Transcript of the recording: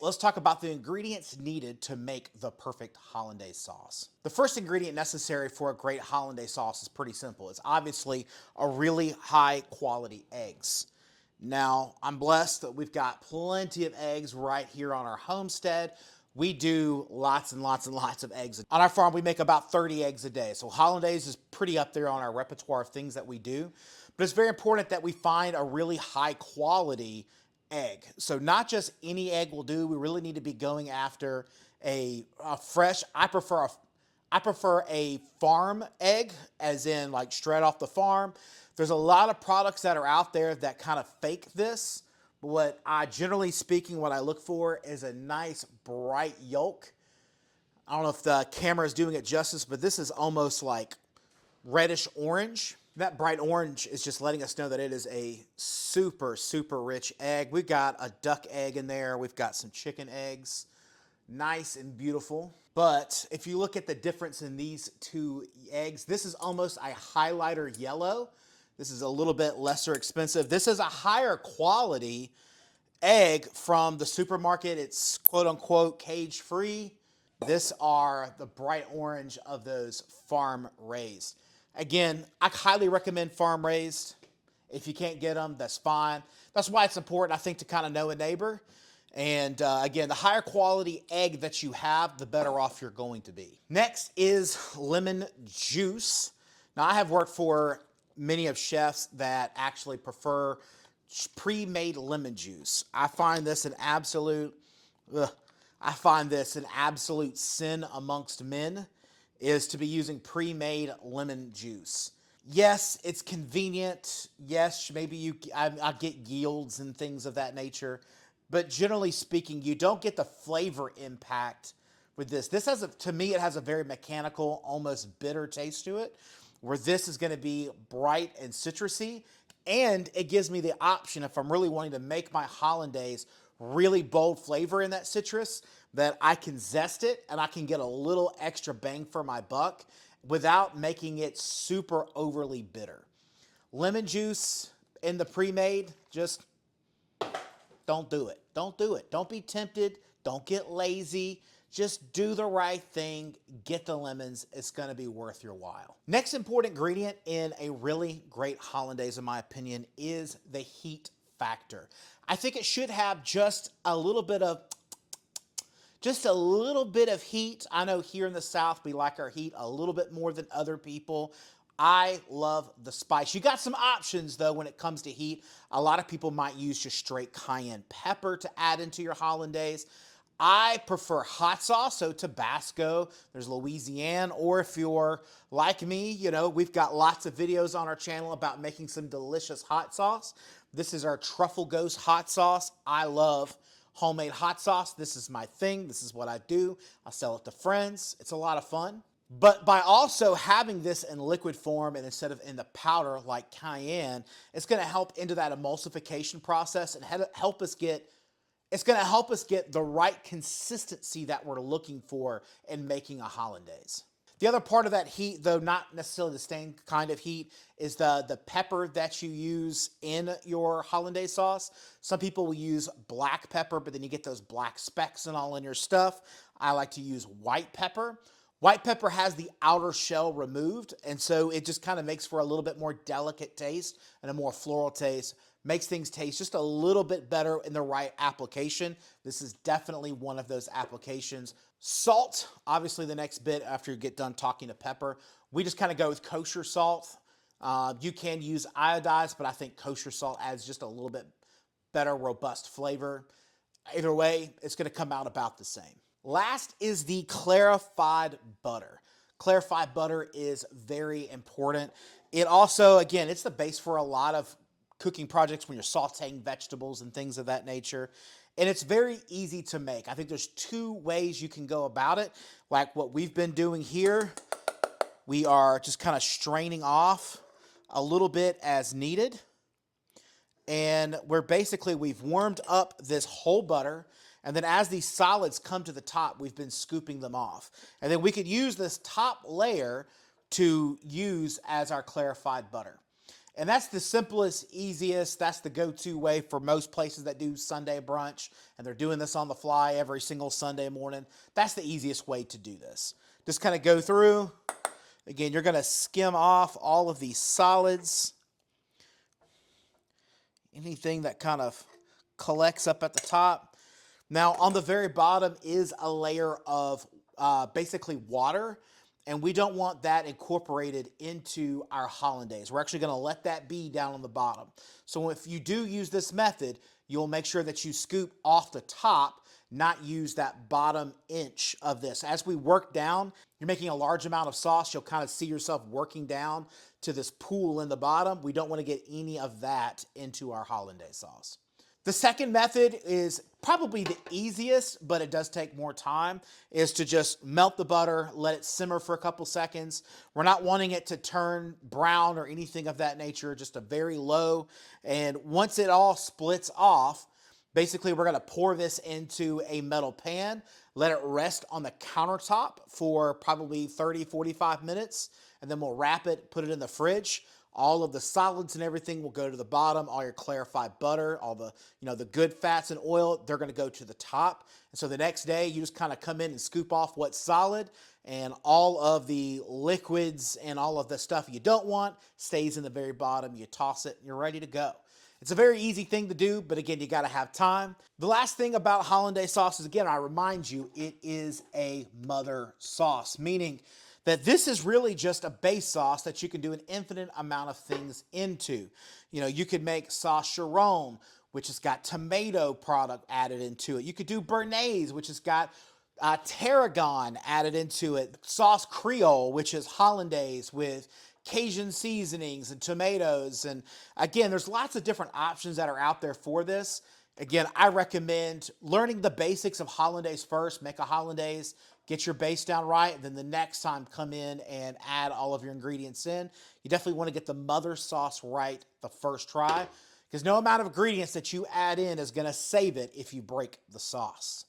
Let's talk about the ingredients needed to make the perfect hollandaise sauce. The first ingredient necessary for a great hollandaise sauce is pretty simple. It's obviously a really high quality eggs. Now, I'm blessed that we've got plenty of eggs right here on our homestead. We do lots and lots and lots of eggs. On our farm, we make about 30 eggs a day. So hollandaise is pretty up there on our repertoire of things that we do. But it's very important that we find a really high quality egg. So not just any egg will do. We really need to be going after a fresh. I prefer a farm egg, as in like straight off the farm. There's a lot of products that are out there that kind of fake this. But what I generally speaking, what I look for is a nice bright yolk. I don't know if the camera is doing it justice, but this is almost like reddish orange. That bright orange is just letting us know that it is a super, super rich egg. We've got a duck egg in there. We've got some chicken eggs. Nice and beautiful. But if you look at the difference in these two eggs, this is almost a highlighter yellow. This is a little bit lesser expensive. This is a higher quality egg from the supermarket. It's quote unquote cage free. This are the bright orange of those farm raised. Again, I highly recommend farm raised. If you can't get them, that's fine. That's why it's important, I think, to kind of know a neighbor. And again, the higher quality egg that you have, the better off you're going to be. Next is lemon juice. Now, I have worked for many of chefs that actually prefer pre-made lemon juice. I find this an absolute, I find this an absolute sin amongst men, is to be using pre-made lemon juice. Yes, it's convenient. Yes, maybe I get yields and things of that nature. But generally speaking, you don't get the flavor impact with this. This has, to me, it has a very mechanical, almost bitter taste to it, where this is going to be bright and citrusy. And it gives me the option, if I'm really wanting to make my hollandaise really bold flavor in that citrus, that I can zest it and I can get a little extra bang for my buck without making it super overly bitter. Lemon juice in the pre-made, just don't do it. Don't do it. Don't be tempted. Don't get lazy. Just do the right thing. Get the lemons. It's going to be worth your while. Next important ingredient in a really great hollandaise, in my opinion, is the heat factor. I think it should have just a little bit of heat. I know here in the South, we like our heat a little bit more than other people. I love the spice. You got some options though when it comes to heat. A lot of people might use just straight cayenne pepper to add into your hollandaise. I prefer hot sauce, so Tabasco, there's Louisiana, or if you're like me, you know, we've got lots of videos on our channel about making some delicious hot sauce. This is our Truffle Ghost hot sauce. I love homemade hot sauce. This is my thing. This is what I do. I sell it to friends. It's a lot of fun. But by also having this in liquid form and instead of in the powder like cayenne, it's going to help into that emulsification process and help us get it's going to help us get the right consistency that we're looking for in making a hollandaise. The other part of that heat, though not necessarily the same kind of heat, is the pepper that you use in your hollandaise sauce. Some people will use black pepper, but then you get those black specks and all in your stuff. I like to use white pepper. White pepper has the outer shell removed, and so it just kind of makes for a little bit more delicate taste and a more floral taste. Makes things taste just a little bit better in the right application. This is definitely one of those applications. Salt, obviously the next bit after you get done talking to pepper. We just kind of go with kosher salt. You can use iodized, but I think kosher salt adds just a little bit better, robust flavor. Either way, it's going to come out about the same. Last is the clarified butter. Clarified butter is very important. It also, again, it's the base for a lot of cooking projects when you're sauteing vegetables and things of that nature. And it's very easy to make. I think there's two ways you can go about it. Like what we've been doing here, we are just kind of straining off a little bit as needed. And we've warmed up this whole butter. And then as these solids come to the top, we've been scooping them off. And then we could use this top layer to use as our clarified butter. And that's the simplest, easiest, that's the go-to way for most places that do Sunday brunch, and they're doing this on the fly every single Sunday morning. That's the easiest way to do this. Just kind of go through. Again, you're going to skim off all of these solids. Anything that kind of collects up at the top. Now, on the very bottom is a layer of basically water, and we don't want that incorporated into our hollandaise. We're actually going to let that be down on the bottom. So if you do use this method, you'll make sure that you scoop off the top, not use that bottom inch of this. As we work down, you're making a large amount of sauce. You'll kind of see yourself working down to this pool in the bottom. We don't want to get any of that into our hollandaise sauce. The second method is probably the easiest, but it does take more time, is to just melt the butter, let it simmer for a couple seconds. We're not wanting it to turn brown or anything of that nature, just a very low. And once it all splits off, basically we're gonna pour this into a metal pan, let it rest on the countertop for probably 30, 45 minutes, and then we'll wrap it, put it in the fridge. All of the solids and everything will go to the bottom. All your clarified butter, all the, the good fats and oil, they're going to go to the top. And so the next day, you just kind of come in and scoop off what's solid, and all of the liquids and all of the stuff you don't want stays in the very bottom. You toss it, and you're ready to go. It's a very easy thing to do, but again, you got to have time. The last thing about hollandaise sauce is, again, I remind you, it is a mother sauce, meaning that this is really just a base sauce that you can do an infinite amount of things into. You could make sauce Chiron, which has got tomato product added into it. You could do Béarnaise, which has got tarragon added into it. Sauce Creole, which is hollandaise with Cajun seasonings and tomatoes. And again, there's lots of different options that are out there for this. Again, I recommend learning the basics of hollandaise first. Make a hollandaise, get your base down right, and then the next time come in and add all of your ingredients in. You definitely want to get the mother sauce right the first try, because no amount of ingredients that you add in is going to save it if you break the sauce.